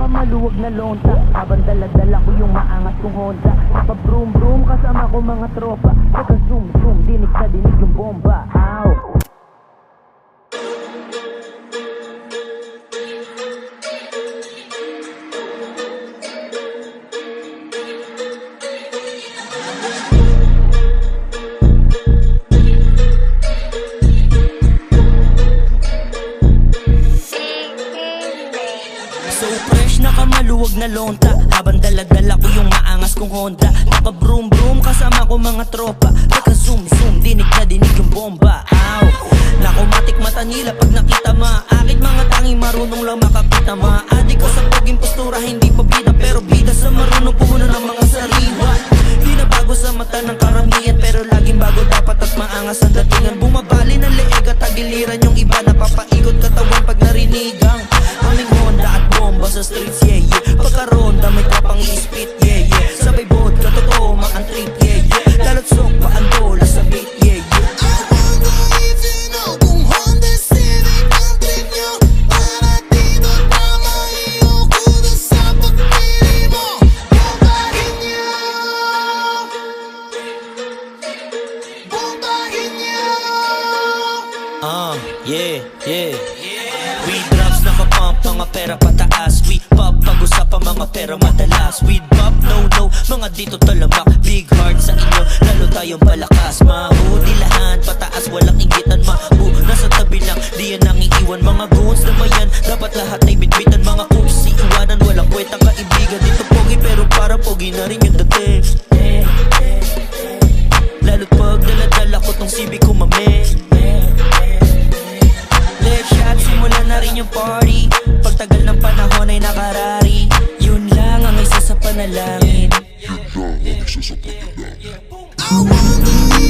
maluwag na lonta, habang dala-dala ko yung maangas kong Honda. Pa-broom broom kasama ko mga tropa, pagka zoom zoom, dinig sa dinig yung bomba. Ow! So fresh, nakamaluwag na lonta, habang dala-dala ko yung maangas kong Honda. Pa-broom broom kasama ko mga tropa, pagka zoom zoom, dinig na dinig yung bomba. Ow! Nakumatik mata nila pag nakita maakit, mga tanging marunong lang makakita. Maadik ko sa poging postura, hindi pa bida, pero bida sa marunong puhunan ng mga sariwa. Di na bago sa mata ng karamihan, pero laging bago dapat at maangas ang datingan. Bumabali ng leeg at tagiliran yung iba, napapaikot katawan pag narinigang aming Honda at bomba sa streets, yeah, yeah. Pagkaronda may kapang ispit, yeah, yeah. Sabay vodka, totoo, makantrip, yeah, yeah. Lalo't sok pa ang dola sa beat, yeah, yeah. Kung Honda Civic ang trip nyo, para dito tama iukuda sa pagpili mo. Bombahin nyo, bombahin nyo. Yeah, yeah. We drops nakapump, mga pera pataas. We pop, pag-usapan mga pera madalas. We pop, no, mga dito talamak. Big heart sa inyo, lalo tayong palakas. Mahudilahan, pataas, walang inggitan. Nasa tabi lang, di yan ang iiwan. Mga goons na mayan, dapat lahat ay bitbitan. Mga kusi, iwanan, walang kwentang kaibigan. Dito pogi, pero para pogi na rin yung dating. Lalo't pag dala-dala ko tong Civic ko, mame. Left shot, simulan na rin yung party. Pagtagal ng panahon ay nakarari. Yun lang ang isa sa panalangin. I wanna